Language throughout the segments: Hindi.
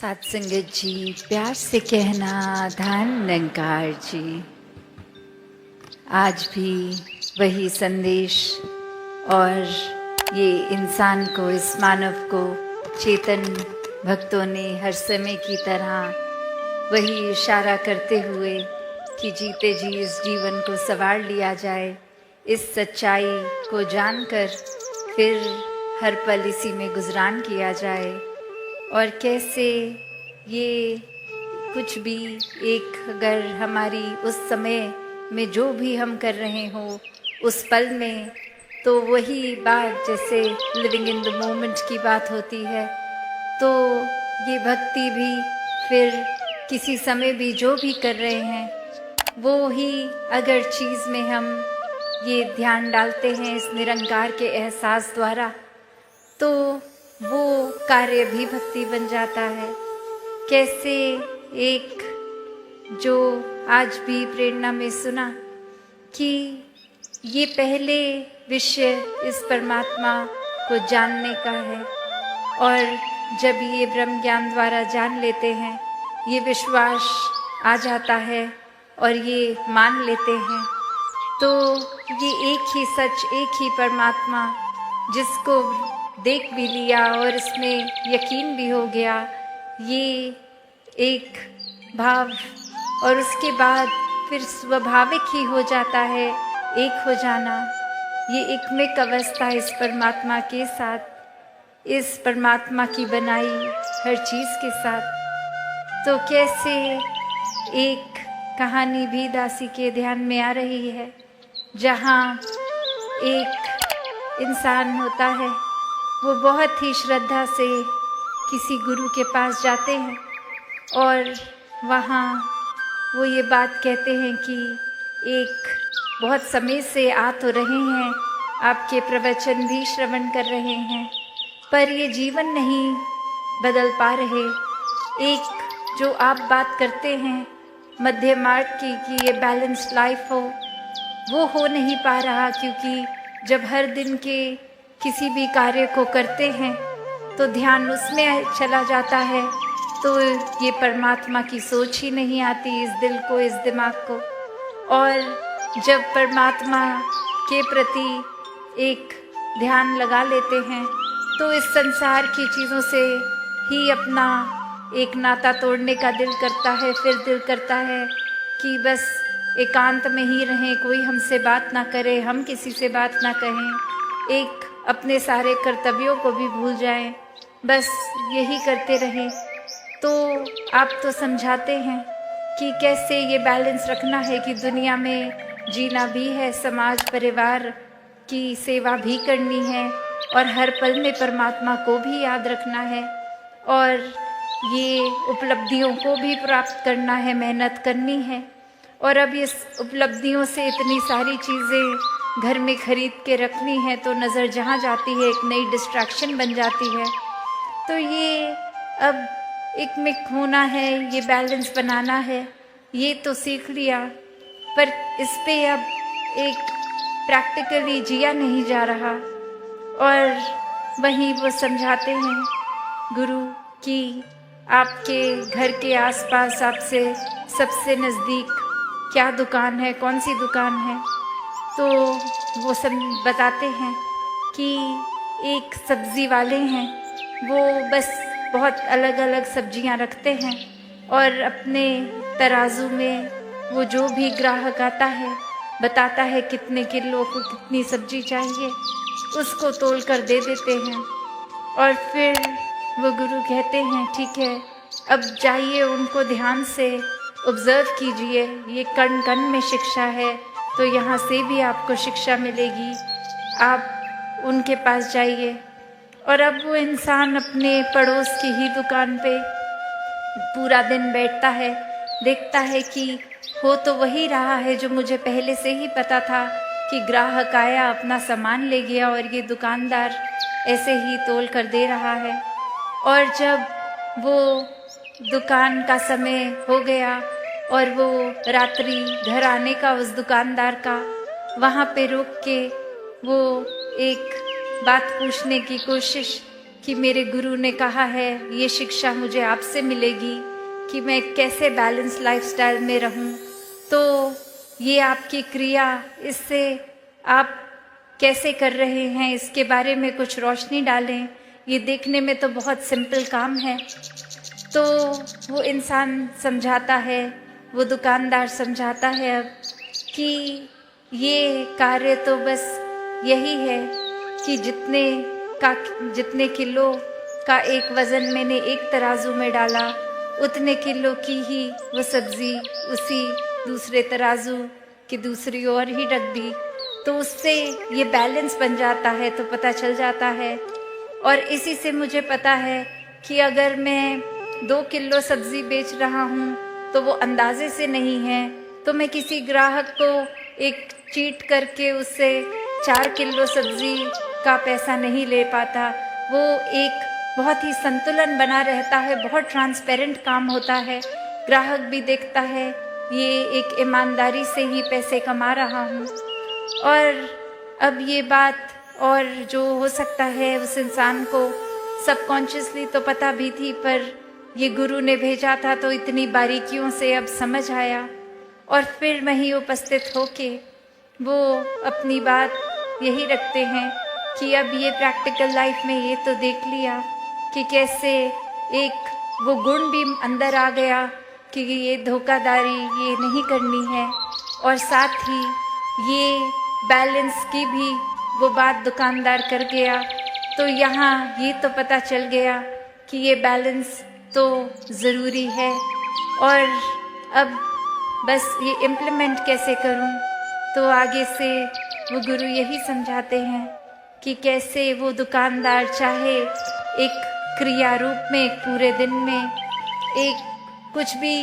सात संगत जी, प्यार से कहना धन निरंकार जी। आज भी वही संदेश और ये इंसान को, इस मानव को चेतन भक्तों ने हर समय की तरह वही इशारा करते हुए कि जीते जी इस जीवन को संवार लिया जाए, इस सच्चाई को जानकर फिर हर पल इसी में गुजरान किया जाए। और कैसे ये कुछ भी एक, अगर हमारी उस समय में जो भी हम कर रहे हो उस पल में, तो वही बात जैसे लिविंग इन द मोमेंट की बात होती है, तो ये भक्ति भी फिर किसी समय भी जो भी कर रहे हैं वो ही अगर चीज़ में हम ये ध्यान डालते हैं इस निरंकार के एहसास द्वारा, तो वो कार्य भी भक्ति बन जाता है। कैसे एक जो आज भी प्रेरणा में सुना कि ये पहले विषय इस परमात्मा को जानने का है, और जब ये ब्रह्म ज्ञान द्वारा जान लेते हैं, ये विश्वास आ जाता है और ये मान लेते हैं, तो ये एक ही सच, एक ही परमात्मा जिसको देख भी लिया और इसमें यकीन भी हो गया, ये एक भाव और उसके बाद फिर स्वाभाविक ही हो जाता है एक हो जाना। ये एकमिक अवस्था इस परमात्मा के साथ, इस परमात्मा की बनाई हर चीज़ के साथ। तो कैसे एक कहानी भी दासी के ध्यान में आ रही है, जहाँ एक इंसान होता है, वो बहुत ही श्रद्धा से किसी गुरु के पास जाते हैं और वहाँ वो ये बात कहते हैं कि एक बहुत समय से आ तो रहे हैं, आपके प्रवचन भी श्रवण कर रहे हैं, पर ये जीवन नहीं बदल पा रहे। एक जो आप बात करते हैं मध्य मार्ग की कि ये बैलेंस्ड लाइफ वो हो नहीं पा रहा, क्योंकि जब हर दिन के किसी भी कार्य को करते हैं तो ध्यान उसमें चला जाता है, तो ये परमात्मा की सोच ही नहीं आती इस दिल को, इस दिमाग को। और जब परमात्मा के प्रति एक ध्यान लगा लेते हैं, तो इस संसार की चीज़ों से ही अपना एक नाता तोड़ने का दिल करता है। फिर दिल करता है कि बस एकांत में ही रहें, कोई हमसे बात ना करे, हम किसी से बात ना कहें, एक अपने सारे कर्तव्यों को भी भूल जाएं, बस यही करते रहें। तो आप तो समझाते हैं कि कैसे ये बैलेंस रखना है कि दुनिया में जीना भी है, समाज परिवार की सेवा भी करनी है, और हर पल में परमात्मा को भी याद रखना है, और ये उपलब्धियों को भी प्राप्त करना है, मेहनत करनी है। और अब इस उपलब्धियों से इतनी सारी चीज़ें घर में खरीद के रखनी है, तो नज़र जहाँ जाती है एक नई डिस्ट्रैक्शन बन जाती है। तो ये अब एक मिक होना है, ये बैलेंस बनाना है, ये तो सीख लिया, पर इस पे अब एक प्रैक्टिकली जिया नहीं जा रहा। और वहीं वो समझाते हैं गुरु कि आपके घर के आसपास आपसे सबसे नज़दीक क्या दुकान है, कौन सी दुकान है, तो वो सब बताते हैं कि एक सब्ज़ी वाले हैं, वो बस बहुत अलग अलग सब्जियां रखते हैं, और अपने तराजू में वो जो भी ग्राहक आता है बताता है कितने किलो को कितनी सब्जी चाहिए, उसको तोल कर दे देते हैं। और फिर वो गुरु कहते हैं ठीक है, अब जाइए, उनको ध्यान से ऑब्ज़र्व कीजिए, ये कण कण में शिक्षा है, तो यहाँ से भी आपको शिक्षा मिलेगी, आप उनके पास जाइए। और अब वो इंसान अपने पड़ोस की ही दुकान पे पूरा दिन बैठता है, देखता है कि हो तो वही रहा है जो मुझे पहले से ही पता था, कि ग्राहक आया, अपना सामान ले गया, और ये दुकानदार ऐसे ही तोल कर दे रहा है। और जब वो दुकान का समय हो गया और वो रात्रि घर आने का उस दुकानदार का, वहाँ पे रुक के वो एक बात पूछने की कोशिश कि मेरे गुरु ने कहा है, ये शिक्षा मुझे आपसे मिलेगी कि मैं कैसे बैलेंस लाइफस्टाइल में रहूं। तो ये आपकी क्रिया, इससे आप कैसे कर रहे हैं, इसके बारे में कुछ रोशनी डालें। ये देखने में तो बहुत सिंपल काम है। तो वो इंसान समझाता है, वो दुकानदार समझाता है अब कि ये कार्य तो बस यही है कि जितने किलो का एक वज़न मैंने एक तराजू में डाला, उतने किलो की ही वो सब्ज़ी उसी दूसरे तराजू की दूसरी ओर ही रख दी। तो उससे ये बैलेंस बन जाता है, तो पता चल जाता है। और इसी से मुझे पता है कि अगर मैं 2 किलो सब्ज़ी बेच रहा हूँ तो वो अंदाजे से नहीं है, तो मैं किसी ग्राहक को एक चीट करके उससे 4 किलो सब्ज़ी का पैसा नहीं ले पाता। वो एक बहुत ही संतुलन बना रहता है, बहुत ट्रांसपेरेंट काम होता है। ग्राहक भी देखता है ये एक ईमानदारी से ही पैसे कमा रहा हूँ। और अब ये बात, और जो हो सकता है उस इंसान को सबकॉन्शियसली तो पता भी थी, पर ये गुरु ने भेजा था तो इतनी बारीकियों से अब समझ आया। और फिर वहीं उपस्थित होके वो अपनी बात यही रखते हैं कि अब ये प्रैक्टिकल लाइफ में ये तो देख लिया कि कैसे एक वो गुण भी अंदर आ गया कि ये धोखाधड़ी ये नहीं करनी है, और साथ ही ये बैलेंस की भी वो बात दुकानदार कर गया। तो यहाँ ये तो पता चल गया कि ये बैलेंस तो ज़रूरी है। और अब बस ये इम्प्लीमेंट कैसे करूं, तो आगे से वो गुरु यही समझाते हैं कि कैसे वो दुकानदार चाहे एक क्रिया रूप में, एक पूरे दिन में, एक कुछ भी,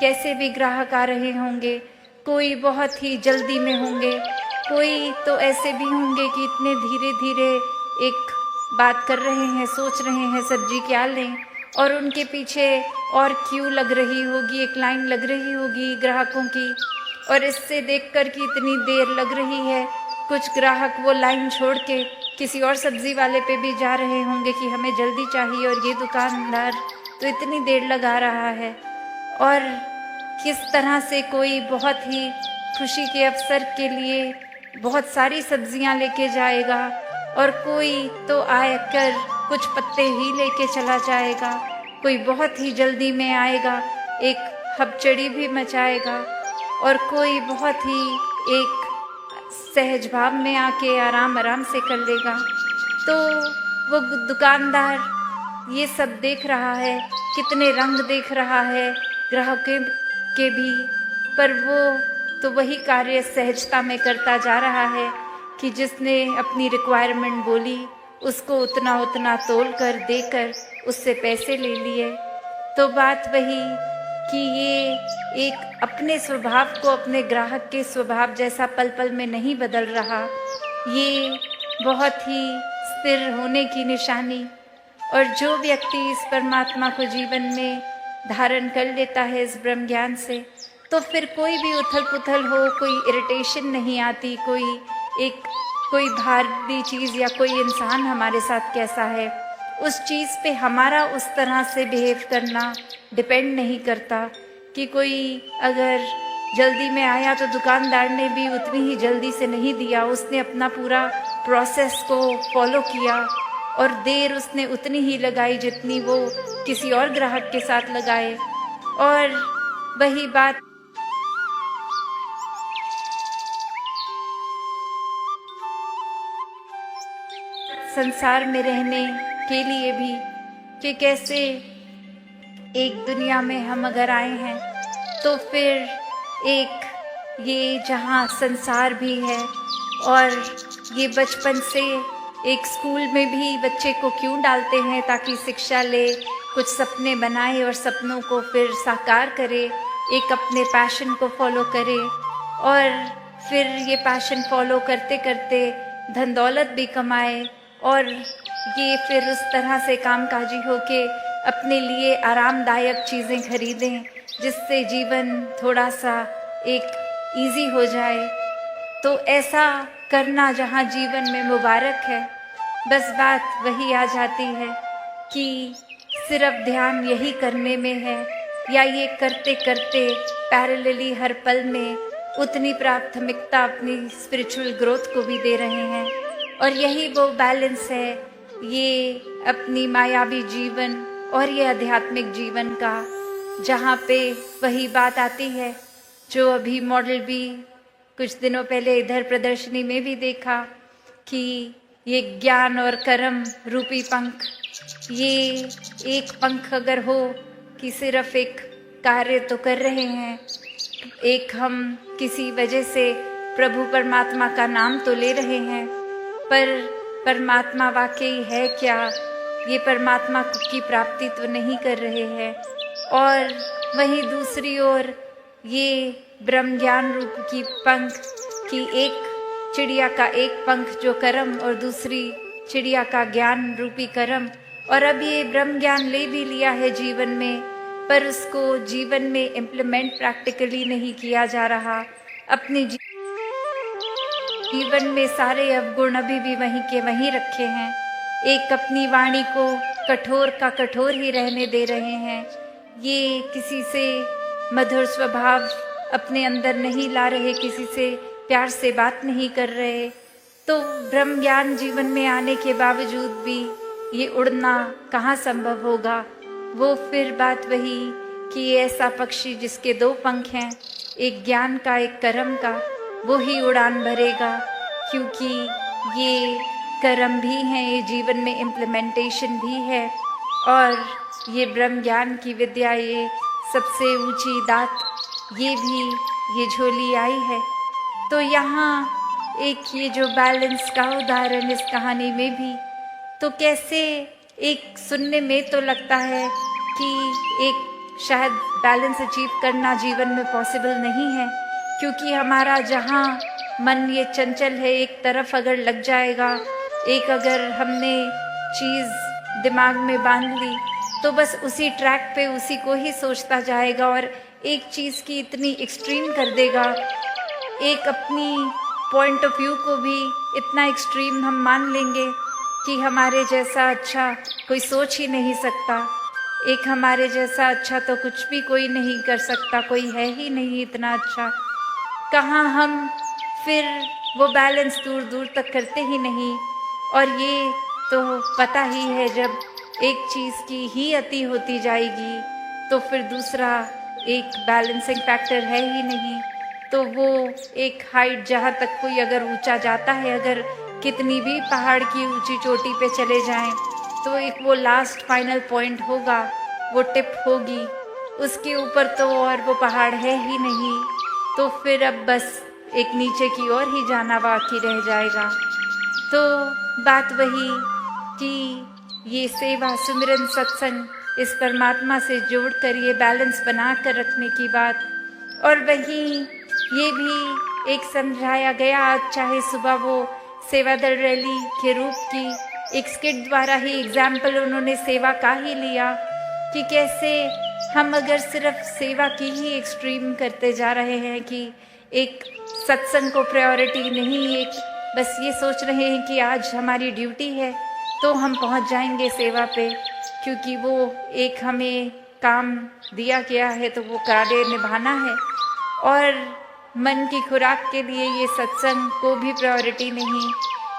कैसे भी ग्राहक आ रहे होंगे, कोई बहुत ही जल्दी में होंगे, कोई तो ऐसे भी होंगे कि इतने धीरे धीरे एक बात कर रहे हैं, सोच रहे हैं सब्जी क्या लें, और उनके पीछे और क्यू लग रही होगी, एक लाइन लग रही होगी ग्राहकों की। और इससे देखकर कि इतनी देर लग रही है, कुछ ग्राहक वो लाइन छोड़ के किसी और सब्ज़ी वाले पे भी जा रहे होंगे कि हमें जल्दी चाहिए, और ये दुकानदार तो इतनी देर लगा रहा है। और किस तरह से कोई बहुत ही खुशी के अवसर के लिए बहुत सारी सब्जियां लेके जाएगा, और कोई तो आकर कुछ पत्ते ही लेके चला जाएगा, कोई बहुत ही जल्दी में आएगा, एक हबचड़ी भी मचाएगा, और कोई बहुत ही एक सहज भाव में आके आराम आराम से कर लेगा। तो वो दुकानदार ये सब देख रहा है, कितने रंग देख रहा है ग्राहकों के भी, पर वो तो वही कार्य सहजता में करता जा रहा है कि जिसने अपनी रिक्वायरमेंट बोली उसको उतना उतना तोल कर देकर उससे पैसे ले लिए। तो बात वही कि ये एक अपने स्वभाव को अपने ग्राहक के स्वभाव जैसा पल पल में नहीं बदल रहा, ये बहुत ही स्थिर होने की निशानी। और जो व्यक्ति इस परमात्मा को जीवन में धारण कर लेता है इस ब्रह्म ज्ञान से, तो फिर कोई भी उथल पुथल हो, कोई इरिटेशन नहीं आती, कोई भारी चीज़ या कोई इंसान हमारे साथ कैसा है, उस चीज़ पे हमारा उस तरह से बिहेव करना डिपेंड नहीं करता। कि कोई अगर जल्दी में आया तो दुकानदार ने भी उतनी ही जल्दी से नहीं दिया, उसने अपना पूरा प्रोसेस को फॉलो किया, और देर उसने उतनी ही लगाई जितनी वो किसी और ग्राहक के साथ लगाए। और वही बात संसार में रहने के लिए भी, कि कैसे एक दुनिया में हम अगर आए हैं तो फिर एक ये जहाँ संसार भी है, और ये बचपन से एक स्कूल में भी बच्चे को क्यों डालते हैं, ताकि शिक्षा ले, कुछ सपने बनाए और सपनों को फिर साकार करे, एक अपने पैशन को फॉलो करे, और फिर ये पैशन फॉलो करते करते धन दौलत भी कमाए, और ये फिर उस तरह से कामकाजी होके अपने लिए आरामदायक चीज़ें खरीदें जिससे जीवन थोड़ा सा एक इजी हो जाए। तो ऐसा करना जहाँ जीवन में मुबारक है, बस बात वही आ जाती है कि सिर्फ ध्यान यही करने में है, या ये करते करते पैरेलली हर पल में उतनी प्राथमिकता अपनी स्पिरिचुअल ग्रोथ को भी दे रहे हैं। और यही वो बैलेंस है, ये अपनी मायावी जीवन और ये आध्यात्मिक जीवन का, जहाँ पे वही बात आती है जो अभी मॉडल भी कुछ दिनों पहले इधर प्रदर्शनी में भी देखा कि ये ज्ञान और कर्म रूपी पंख, ये एक पंख अगर हो कि सिर्फ एक कार्य तो कर रहे हैं, एक हम किसी वजह से प्रभु परमात्मा का नाम तो ले रहे हैं, पर परमात्मा वाकई है क्या, ये परमात्मा की प्राप्ति तो नहीं कर रहे हैं। और वहीं दूसरी ओर ये ब्रह्म ज्ञान रूप की पंख की एक चिड़िया का एक पंख जो कर्म और दूसरी चिड़िया का ज्ञान रूपी कर्म, और अब ये ब्रह्म ज्ञान ले भी लिया है जीवन में, पर उसको जीवन में इम्प्लीमेंट प्रैक्टिकली नहीं किया जा रहा। अपने जीवन में सारे अवगुण अभी भी वहीं के वहीं रखे हैं, एक अपनी वाणी को कठोर का कठोर ही रहने दे रहे हैं, ये किसी से मधुर स्वभाव अपने अंदर नहीं ला रहे, किसी से प्यार से बात नहीं कर रहे। तो ब्रह्म ज्ञान जीवन में आने के बावजूद भी ये उड़ना कहाँ संभव होगा। वो फिर बात वही कि ऐसा पक्षी जिसके दो पंख हैं, एक ज्ञान का एक कर्म का, वो ही उड़ान भरेगा, क्योंकि ये कर्म भी हैं, ये जीवन में इम्प्लीमेंटेशन भी है, और ये ब्रह्म ज्ञान की विद्या, ये सबसे ऊंची दात, ये भी ये झोली आई है। तो यहाँ एक ये जो बैलेंस का उदाहरण इस कहानी में भी, तो कैसे एक सुनने में तो लगता है कि एक शायद बैलेंस अचीव करना जीवन में पॉसिबल नहीं है, क्योंकि हमारा जहाँ मन ये चंचल है, एक तरफ अगर लग जाएगा, एक अगर हमने चीज़ दिमाग में बांध ली तो बस उसी ट्रैक पे उसी को ही सोचता जाएगा और एक चीज़ की इतनी एक्सट्रीम कर देगा, एक अपनी पॉइंट ऑफ व्यू को भी इतना एक्सट्रीम हम मान लेंगे कि हमारे जैसा अच्छा कोई सोच ही नहीं सकता, एक हमारे जैसा अच्छा तो कुछ भी कोई नहीं कर सकता, कोई है ही नहीं इतना अच्छा। कहाँ हम फिर वो बैलेंस दूर दूर तक करते ही नहीं। और ये तो पता ही है, जब एक चीज़ की ही अति होती जाएगी तो फिर दूसरा एक बैलेंसिंग फैक्टर है ही नहीं। तो वो एक हाइट जहाँ तक कोई अगर ऊंचा जाता है, अगर कितनी भी पहाड़ की ऊंची चोटी पे चले जाएं, तो एक वो लास्ट फाइनल पॉइंट होगा, वो टिप होगी, उसके ऊपर तो और वो पहाड़ है ही नहीं। तो फिर अब बस एक नीचे की ओर ही जाना बाकी रह जाएगा। तो बात वही कि ये सेवा, सुमिरन, सत्संग, इस परमात्मा से जोड़कर ये बैलेंस बना कर रखने की बात। और वहीं ये भी एक समझाया गया, आज चाहे सुबह वो सेवा दल रैली के रूप की एक स्किट द्वारा ही एग्जाम्पल उन्होंने सेवा का ही लिया कि कैसे हम अगर सिर्फ सेवा की ही एक्सट्रीम करते जा रहे हैं कि एक सत्संग को प्रायोरिटी नहीं, एक बस ये सोच रहे हैं कि आज हमारी ड्यूटी है तो हम पहुंच जाएंगे सेवा पे, क्योंकि वो एक हमें काम दिया गया है तो वो कार्य निभाना है। और मन की खुराक के लिए ये सत्संग को भी प्रायोरिटी नहीं,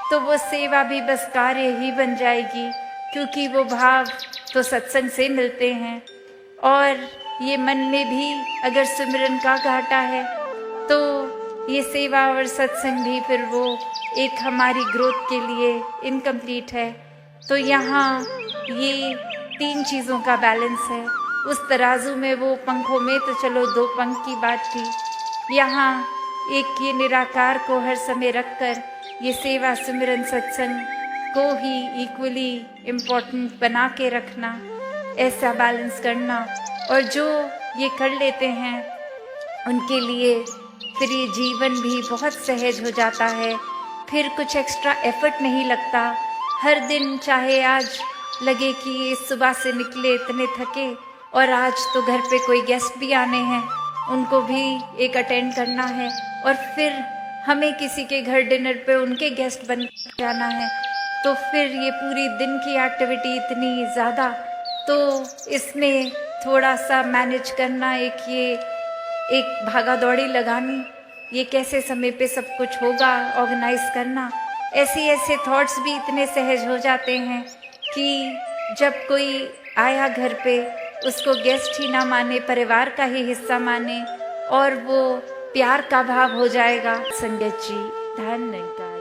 तो वो सेवा भी बस कार्य ही बन जाएगी, क्योंकि वो भाव तो सत्संग से मिलते हैं। और ये मन में भी अगर सिमरन का घाटा है तो ये सेवा और सत्संग भी फिर वो एक हमारी ग्रोथ के लिए इनकम्प्लीट है। तो यहाँ ये तीन चीज़ों का बैलेंस है। उस तराजू में वो पंखों में तो चलो दो पंख की बात थी, यहाँ एक ये निराकार को हर समय रखकर ये सेवा, सिमरन, सत्संग को ही इक्वली इम्पोर्टेंट बना के रखना, ऐसा बैलेंस करना। और जो ये कर लेते हैं उनके लिए फिर ये जीवन भी बहुत सहज हो जाता है, फिर कुछ एक्स्ट्रा एफर्ट नहीं लगता। हर दिन चाहे आज लगे कि सुबह से निकले इतने थके और आज तो घर पे कोई गेस्ट भी आने हैं, उनको भी एक अटेंड करना है, और फिर हमें किसी के घर डिनर पे उनके गेस्ट बन जाना है, तो फिर ये पूरी दिन की एक्टिविटी इतनी ज़्यादा, तो इसमें थोड़ा सा मैनेज करना, एक भागा दौड़ी लगानी, ये कैसे समय पे सब कुछ होगा, ऑर्गेनाइज करना, ऐसे थॉट्स भी इतने सहज हो जाते हैं कि जब कोई आया घर पे उसको गेस्ट ही ना माने, परिवार का ही हिस्सा माने और वो प्यार का भाव हो जाएगा। संगत जी, धन्यवाद।